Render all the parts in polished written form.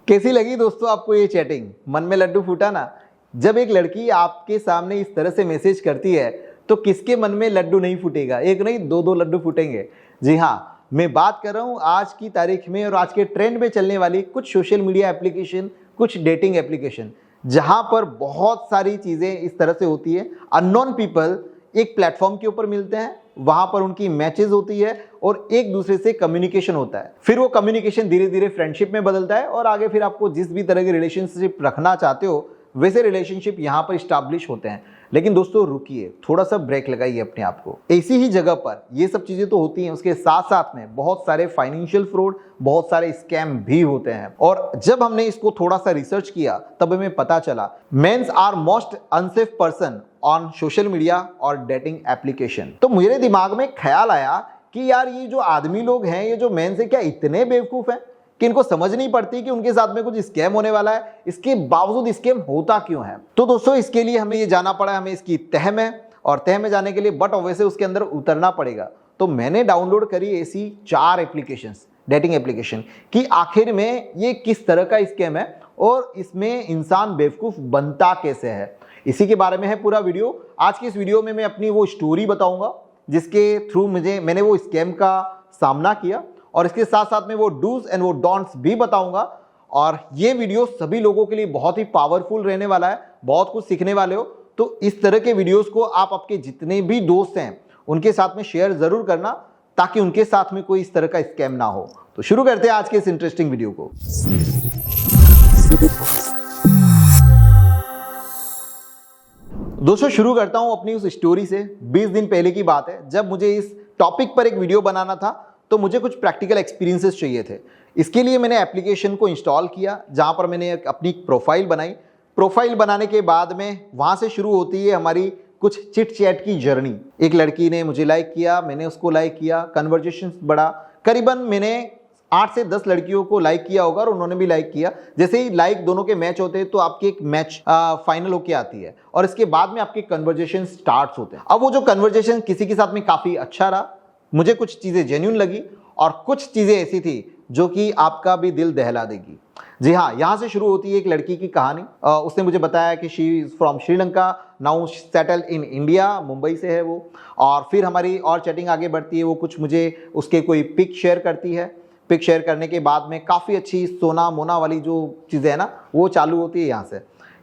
कैसी लगी दोस्तों आपको ये चैटिंग? मन में लड्डू फूटा ना? जब एक लड़की आपके सामने इस तरह से मैसेज करती है तो किसके मन में लड्डू नहीं फूटेगा? एक नहीं, दो दो लड्डू फूटेंगे। जी हाँ, मैं बात कर रहा हूँ आज की तारीख में और आज के ट्रेंड में चलने वाली कुछ सोशल मीडिया एप्लीकेशन, कुछ डेटिंग एप्लीकेशन, जहां पर बहुत सारी चीजें इस तरह से होती है। अननोन पीपल एक प्लेटफॉर्म के ऊपर मिलते हैं, वहां पर उनकी मैचेस होती है और एक दूसरे से कम्युनिकेशन होता है। फिर वो कम्युनिकेशन धीरे धीरे फ्रेंडशिप में बदलता है और आगे फिर आपको जिस भी तरह की रिलेशनशिप रखना चाहते हो वैसे रिलेशनशिप यहां पर स्टैब्लिश होते हैं। लेकिन दोस्तों रुकिए, थोड़ा सा ब्रेक लगाइए अपने आप को। ऐसी ही जगह पर ये सब चीजें तो होती हैं, उसके साथ साथ में बहुत सारे फाइनेंशियल फ्रॉड, बहुत सारे स्कैम भी होते हैं। और जब हमने इसको थोड़ा सा रिसर्च किया तब हमें पता चला mens are most unsafe person on social media और डेटिंग एप्लीकेशन। तो मेरे दिमाग में ख्याल आया कि यार ये जो आदमी लोग हैं, ये जो मेंस है, क्या इतने बेवकूफ हैं कि इनको समझ नहीं पड़ती कि उनके साथ में कुछ स्कैम होने वाला है? इसके बावजूद स्कैम होता क्यों है? तो दोस्तों इसके लिए हमें ये जाना पड़ा, हमें इसकी तह में, और तह में जाने के लिए बट वैसे उसके अंदर उतरना पड़ेगा। तो मैंने डाउनलोड करी ऐसी 4 एप्लीकेशंस, डेटिंग एप्लीकेशन, कि आखिर में ये किस तरह का स्कैम है और इसमें इंसान बेवकूफ बनता कैसे है। इसी के बारे में है पूरा वीडियो। आज की इस वीडियो में मैं अपनी वो स्टोरी बताऊंगा जिसके थ्रू मैंने वो स्कैम का सामना किया, और इसके साथ साथ में वो डूज एंड वो डोंट्स भी बताऊंगा। और ये वीडियो सभी लोगों के लिए बहुत ही पावरफुल रहने वाला है, बहुत कुछ सीखने वाले हो। तो इस तरह के वीडियोस को आप आपके जितने भी दोस्त हैं उनके साथ में शेयर जरूर करना, ताकि उनके साथ में कोई इस तरह का स्कैम ना हो। तो शुरू करते हैं आज के इस इंटरेस्टिंग वीडियो को। दोस्तों शुरू करता हूं अपनी उस स्टोरी से। 20 दिन पहले की बात है, जब मुझे इस टॉपिक पर एक वीडियो बनाना था तो मुझे कुछ प्रैक्टिकल एक्सपीरियंसेस चाहिए थे। इसके लिए मैंने एप्लीकेशन को इंस्टॉल किया, जहां पर मैंने अपनी प्रोफाइल बनाई। प्रोफाइल बनाने के बाद में वहां से शुरू होती है हमारी कुछ चिट चैट की जर्नी। एक लड़की ने मुझे लाइक किया, मैंने उसको लाइक किया, कन्वर्जेशन बढ़ा। करीबन मैंने 8 से 10 लड़कियों को लाइक किया होगा और उन्होंने भी लाइक किया। जैसे ही लाइक दोनों के मैच होते हैं तो आपकी एक मैच फाइनल होके आती है, और इसके बाद में आपके कन्वर्जेशन स्टार्ट होते हैं। अब वो जो कन्वर्जेशन किसी के साथ में काफी अच्छा रहा, मुझे कुछ चीजें जेन्युइन लगी और कुछ चीजें ऐसी थी जो कि आपका भी दिल दहला देगी। जी हाँ, यहां से शुरू होती है एक लड़की की कहानी। उसने मुझे बताया कि she is from Sri Lanka, now settled in India, Mumbai से है वो। और फिर हमारी और चैटिंग आगे बढ़ती है। वो कुछ मुझे उसके कोई पिक शेयर करती है। पिक शेयर करने के बाद में काफ़ी अच्छी सोना मोना वाली जो चीज़ें है ना, वो चालू होती है। यहाँ से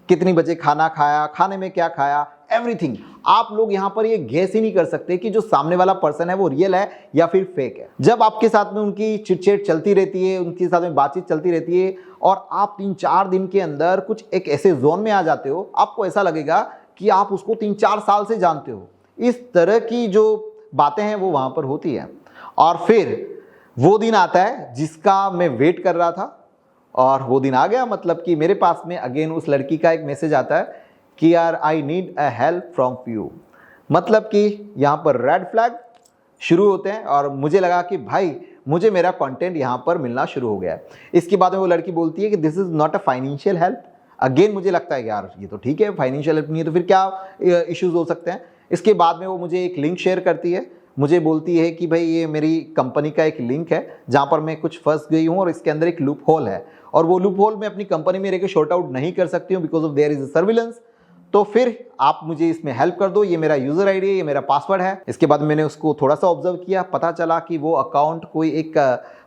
कितनी बजे खाना खाया, खाने में क्या खाया, एवरीथिंग। आप लोग यहाँ पर ये गैस ही नहीं कर सकते कि जो सामने वाला पर्सन है वो रियल है या फिर फेक है। जब आपके साथ में उनकी चिटचैट चलती रहती है, उनके साथ में बातचीत चलती रहती है, और आप 3-4 दिन के अंदर कुछ एक ऐसे जोन में आ जाते हो, आपको ऐसा लगेगा कि आप उसको 3-4 साल से जानते हो। इस तरह की जो बातें हैं वो वहाँ पर होती है। और फिर वो दिन आता है जिसका मैं वेट कर रहा था, और वो दिन आ गया। मतलब कि मेरे पास में अगेन उस लड़की का एक मैसेज आता है कि यार I need a help from you. मतलब कि यहाँ पर रेड फ्लैग शुरू होते हैं, और मुझे लगा कि भाई मुझे मेरा कंटेंट यहाँ पर मिलना शुरू हो गया है। इसके बाद में वो लड़की बोलती है कि this is not a financial help. Again मुझे लगता है कि यार ये तो ठीक है, फाइनेंशियल हेल्प नहीं है तो फिर क्या इश्यूज हो सकते हैं। इसके बाद में वो मुझे एक लिंक शेयर करती है। मुझे बोलती है कि भाई ये मेरी कंपनी का एक लिंक है जहाँ पर मैं कुछ फंस गई हूँ और इसके अंदर एक लूप होल है, और वो लूप होल मैं अपनी कंपनी में रहकर शॉर्ट आउट नहीं कर सकती हूँ because of their is a surveillance. तो फिर आप मुझे इसमें हेल्प कर दो, ये मेरा यूजर आईडी है, ये मेरा पासवर्ड है। इसके बाद मैंने उसको थोड़ा सा ऑब्जर्व किया, पता चला कि वो अकाउंट कोई एक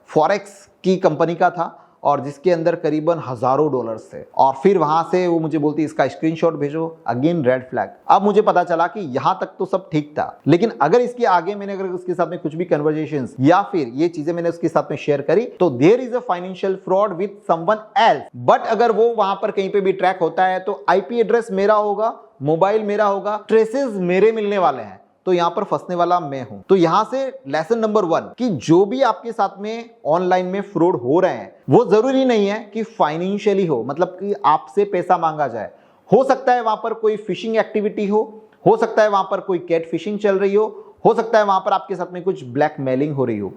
फॉरेक्स की कंपनी का था, और जिसके अंदर करीबन हजारों डॉलर्स थे। और फिर वहां से वो मुझे बोलती इसका स्क्रीनशॉट भेजो। Again red flag. अब मुझे पता चला कि यहां तक तो सब ठीक था, लेकिन अगर इसके आगे मैंने अगर उसके साथ में कुछ भी कन्वर्सेशंस या फिर ये चीजें मैंने उसके साथ में शेयर करी तो there is a financial fraud with someone else. But अगर वो वहां पर कहीं पे भी ट्रैक होता है तो आईपी एड्रेस मेरा होगा, मोबाइल मेरा होगा, ट्रेसेस मेरे मिलने वाले हैं, तो यहां पर फंसने वाला मैं हूं। तो यहां से लेसन नंबर 1 कि जो भी आपके साथ में ऑनलाइन में फ्रॉड हो रहे हैं वो जरूरी नहीं है कि फाइनेंशियली हो, मतलब कि आपसे पैसा मांगा जाए। हो सकता है वहां पर कोई फिशिंग एक्टिविटी हो सकता है वहां पर कोई कैट फिशिंग चल रही हो सकता है वहां पर आपके साथ में कुछ ब्लैकमेलिंग हो रही हो।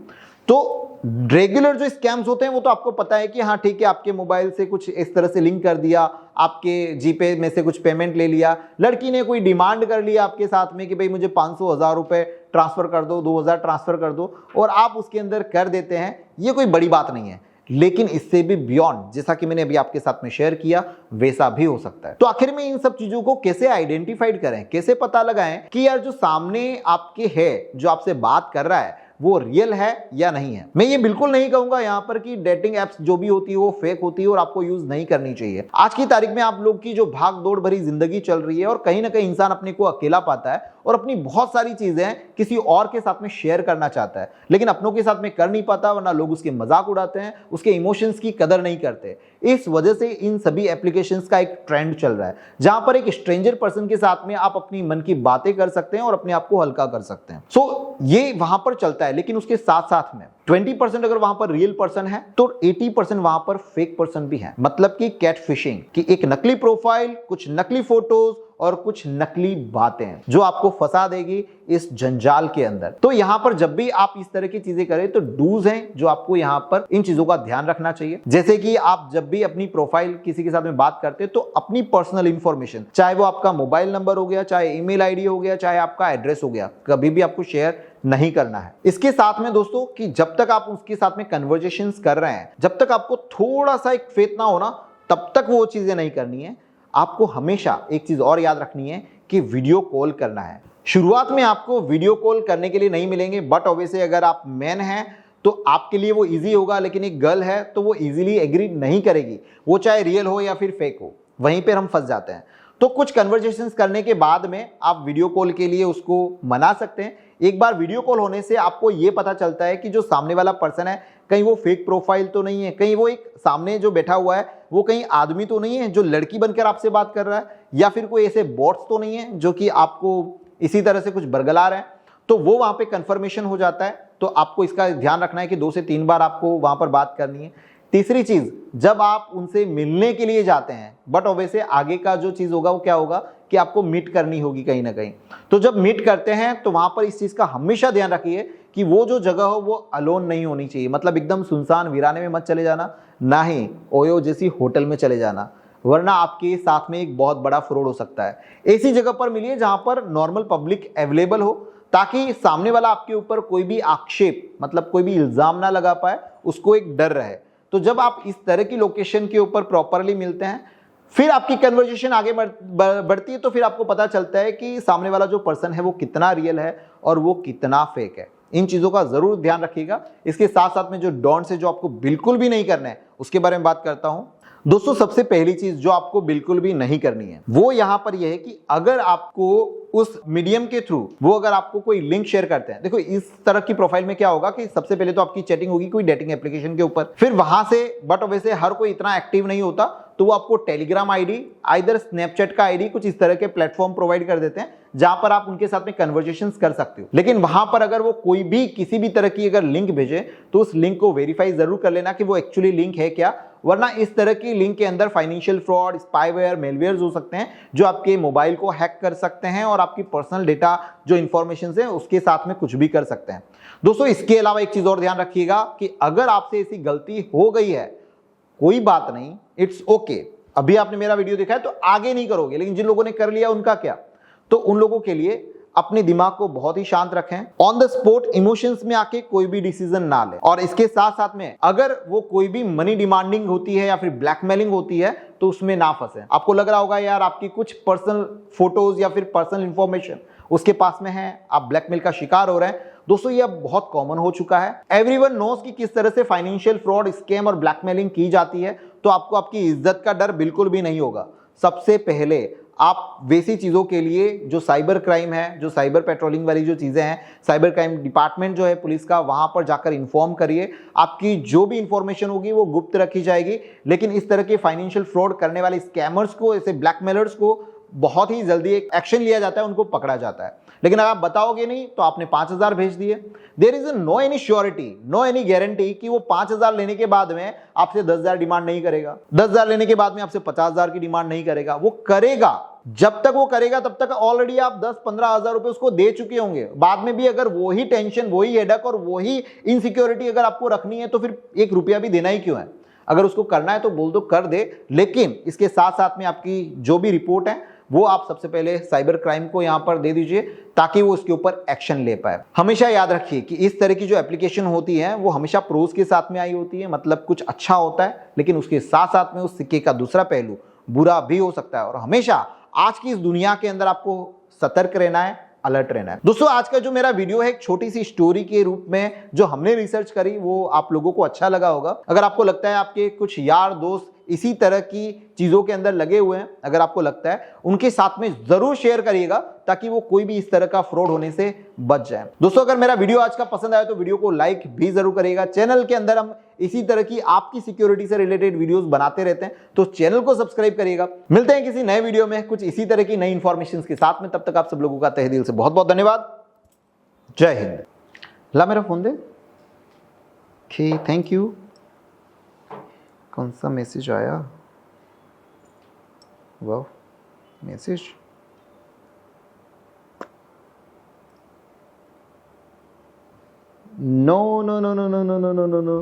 तो रेगुलर जो स्कैम्स होते हैं वो तो आपको पता है कि हाँ ठीक है, आपके मोबाइल से कुछ इस तरह से लिंक कर दिया, आपके जीपे में से कुछ पेमेंट ले लिया, लड़की ने कोई डिमांड कर लिया आपके साथ में कि भाई मुझे 500-1000 रुपए ट्रांसफर कर दो, 2000 ट्रांसफर कर दो, और आप उसके अंदर कर देते हैं। ये कोई बड़ी बात नहीं है। लेकिन इससे भी बियॉन्ड, जैसा कि मैंने अभी आपके साथ में शेयर किया, वैसा भी हो सकता है। तो आखिर में इन सब चीजों को कैसे आइडेंटिफाइड करें, कैसे पता लगाएं कि यार जो सामने आपके है, जो आपसे बात कर रहा है, वो रियल है या नहीं है। मैं ये बिल्कुल नहीं कहूंगा यहाँ पर कि डेटिंग एप्स जो भी होती है वो फेक होती है और आपको यूज नहीं करनी चाहिए। आज की तारीख में आप लोग की जो भाग दौड़ भरी जिंदगी चल रही है और कहीं ना कहीं इंसान अपने को अकेला पाता है और अपनी बहुत सारी चीजें किसी और के साथ में शेयर करना चाहता है, लेकिन अपनों के साथ में कर नहीं पाता, वरना लोग उसके मजाक उड़ाते हैं, उसके इमोशंस की कदर नहीं करते। इस वजह से इन सभी एप्लीकेशंस का एक ट्रेंड चल रहा है जहां पर एक स्ट्रेंजर पर्सन के साथ में आप अपनी मन की बातें कर सकते हैं और अपने आप को हल्का कर सकते हैं। सो ये वहां पर चलता है, लेकिन उसके साथ साथ में 20% अगर वहां पर रियल पर्सन है तो 80% वहां पर फेक पर्सन भी है। मतलब कि कैट फिशिंग, कि एक नकली प्रोफाइल, कुछ नकली फोटोज और कुछ नकली बातें जो आपको फंसा देगी इस जंजाल के अंदर। तो यहां पर जब भी आप इस तरह की चीजें करें तो डूज हैं जो आपको यहां पर इन चीजों का ध्यान रखना चाहिए। जैसे कि आप जब भी अपनी प्रोफाइल किसी के साथ में बात करते हैं तो अपनी पर्सनल इंफॉर्मेशन, चाहे वो आपका मोबाइल नंबर हो गया, चाहे ईमेल आईडी हो गया, चाहे आपका एड्रेस हो गया, कभी भी आपको शेयर नहीं करना है। इसके साथ में दोस्तों कि जब तक आप उसके साथ में कन्वर्सेशंस कर रहे हैं, जब तक आपको थोड़ा सा एक फेथ ना हो ना, तब तक वो चीजें नहीं करनी है। आपको हमेशा एक चीज और याद रखनी है कि वीडियो कॉल करना है। शुरुआत में आपको वीडियो कॉल करने के लिए नहीं मिलेंगे, बट ऑब्वियसली अगर आप मैन हैं तो आपके लिए वो इजी होगा, लेकिन एक गर्ल है तो वो इजीली एग्री नहीं करेगी, वो चाहे रियल हो या फिर फेक हो। वहीं पर हम फंस जाते हैं। तो कुछ कन्वर्सेशंस करने के बाद में आप वीडियो कॉल के लिए उसको मना सकते हैं। एक बार वीडियो कॉल होने से आपको ये पता चलता है कि जो सामने वाला पर्सन है कहीं वो फेक प्रोफाइल तो नहीं है, कहीं वो एक सामने जो बैठा हुआ है वो कहीं आदमी तो नहीं है जो लड़की बनकर आपसे बात कर रहा है, या फिर कोई ऐसे बॉट्स तो नहीं है जो कि आपको इसी तरह से कुछ बरगला रहे हैं। तो वो वहां पे कंफर्मेशन हो जाता है। तो आपको इसका ध्यान रखना है कि 2 से 3 बार आपको वहां पर बात करनी है। तीसरी चीज, जब आप उनसे मिलने के लिए जाते हैं, बट ऑब्वियसली आगे का जो चीज होगा वो क्या होगा कि आपको मीट करनी होगी कहीं ना कहीं। तो जब मीट करते हैं तो वहां पर इस चीज का हमेशा ध्यान रखिए कि वो जो जगह हो वो अलोन नहीं होनी चाहिए। मतलब एकदम सुनसान वीराने में मत चले जाना, ना ही ओयो जैसी होटल में चले जाना, वरना आपके साथ में एक बहुत बड़ा फ्रॉड हो सकता है। ऐसी जगह पर मिलिए जहां पर नॉर्मल पब्लिक अवेलेबल हो, ताकि सामने वाला आपके ऊपर कोई भी आक्षेप, मतलब कोई भी इल्जाम ना लगा पाए, उसको एक डर रहे। तो जब आप इस तरह की लोकेशन के ऊपर प्रॉपरली मिलते हैं, फिर आपकी कन्वर्सेशन आगे बढ़ती है, तो फिर आपको पता चलता है कि सामने वाला जो पर्सन है वो कितना रियल है और वो कितना फेक है। इन चीजों का जरूर ध्यान रखिएगा। इसके साथ साथ में जो डॉन्ट्स है, जो आपको बिल्कुल भी नहीं करना है, उसके बारे में बात करता हूं। दोस्तों, सबसे पहली चीज जो आपको बिल्कुल भी नहीं करनी है वो यहां पर यह है कि अगर आपको उस मीडियम के थ्रू वो अगर आपको कोई लिंक शेयर करते हैं, देखो इस तरह की प्रोफाइल में क्या होगा कि सबसे पहले तो आपकी चैटिंग होगी कोई डेटिंग एप्लीकेशन के ऊपर, फिर वहां से, बट वैसे हर कोई इतना एक्टिव नहीं होता, तो वो आपको टेलीग्राम आईडी, आइदर स्नैपचैट का आईडी, कुछ इस तरह के प्लेटफॉर्म प्रोवाइड कर देते हैं जहां पर आप उनके साथ में कन्वर्सेशंस कर सकते हो। लेकिन वहां पर अगर वो कोई भी किसी भी तरह की अगर लिंक भेजे तो उस लिंक को वेरीफाई जरूर कर लेना कि वो एक्चुअली लिंक है क्या, वरना इस तरह की लिंक के अंदर फाइनेंशियल फ्रॉड, स्पाईवेयर, मेलवेयर हो सकते हैं जो आपके मोबाइल को हैक कर सकते हैं और आपकी पर्सनल डेटा जो इंफॉर्मेशन है उसके साथ में कुछ भी कर सकते हैं। दोस्तों, इसके अलावा एक चीज और ध्यान रखिएगा कि अगर आपसे ऐसी गलती हो गई है, कोई बात नहीं, इट्स ओके। अभी आपने मेरा वीडियो देखा है तो आगे नहीं करोगे, लेकिन जिन लोगों ने कर लिया उनका क्या? तो उन लोगों के लिए अपने दिमाग को बहुत ही शांत रखें, ऑन द स्पॉट इमोशंस में आके कोई भी डिसीजन ना ले। और इसके साथ साथ में अगर वो कोई भी मनी डिमांडिंग होती है या फिर ब्लैकमेलिंग होती है तो उसमें ना फंसे। आपको लग रहा होगा यार आपकी कुछ पर्सनल फोटोज या फिर पर्सनल इंफॉर्मेशन उसके पास में है, आप ब्लैकमेल का शिकार हो रहे हैं। दोस्तों, ये अब बहुत कॉमन हो चुका है। एवरीवन नोस कि किस तरह से फाइनेंशियल फ्रॉड, स्कैम और ब्लैकमेलिंग की जाती है, तो आपको आपकी इज्जत का डर बिल्कुल भी नहीं होगा। सबसे पहले आप वैसी चीज़ों के लिए जो साइबर क्राइम है, जो साइबर पेट्रोलिंग वाली जो चीज़ें हैं, साइबर क्राइम डिपार्टमेंट जो है पुलिस का, वहाँ पर जाकर इन्फॉर्म करिए। आपकी जो भी इंफॉर्मेशन होगी वो गुप्त रखी जाएगी। लेकिन इस तरह के फाइनेंशियल फ्रॉड करने वाले स्कैमर्स को, ऐसे ब्लैकमेलर्स को बहुत ही जल्दी एक एक्शन लिया जाता है, उनको पकड़ा जाता है। लेकिन अगर आप बताओगे नहीं तो आपने 5,000 भेज दिए, there is no any surety, no any guarantee कि वो 5,000 लेने के बाद में आपसे 10,000 डिमांड नहीं करेगा, 10,000 लेने के बाद में आपसे 50,000 की डिमांड नहीं करेगा। वो करेगा, जब तक वो करेगा तब तक ऑलरेडी आप 10-15 हजार रुपए उसको दे चुके होंगे। बाद में भी अगर वही टेंशन, वही हेडक और वही इनसिक्योरिटी अगर आपको रखनी है तो फिर 1 रुपया भी देना ही क्यों है? अगर उसको करना है तो बोल दो, कर दे। लेकिन इसके साथ साथ में आपकी जो भी रिपोर्ट है वो आप सबसे पहले साइबर क्राइम को यहाँ पर दे दीजिए ताकि वो उसके ऊपर एक्शन ले पाए। हमेशा याद रखिए कि इस तरह की जो एप्लीकेशन होती है वो हमेशा प्रोज के साथ में आई होती है, मतलब कुछ अच्छा होता है लेकिन उसके साथ साथ में उस सिक्के का दूसरा पहलू बुरा भी हो सकता है। और हमेशा आज की इस दुनिया के अंदर आपको सतर्क रहना है, अलर्ट रहना है। दोस्तों आज का जो मेरा वीडियो है एक छोटी सी स्टोरी के रूप में जो हमने रिसर्च करी वो आप लोगों को अच्छा लगा होगा। अगर आपको लगता है आपके कुछ यार दोस्त इसी तरह की चीजों के अंदर लगे हुए हैं, अगर आपको लगता है उनके साथ में जरूर शेयर करिएगा ताकि वो कोई भी इस तरह का फ्रॉड होने से बच जाए। दोस्तों अगर मेरा वीडियो आज का पसंद आया तो वीडियो को लाइक भी जरूर करिएगा। चैनल के अंदर हम इसी तरह की आपकी सिक्योरिटी से रिलेटेड वीडियोस बनाते रहते हैं, तो चैनल को सब्सक्राइब करिएगा। मिलते हैं किसी नए वीडियो में कुछ इसी तरह की नई इंफॉर्मेशन के साथ में। तब तक आप सब लोगों का तहे दिल से बहुत बहुत धन्यवाद। जय हिंद। ला मेरा फोन दे। Thank you. कौन सा मैसेज आया? वाह, message. No no no no no no no no no.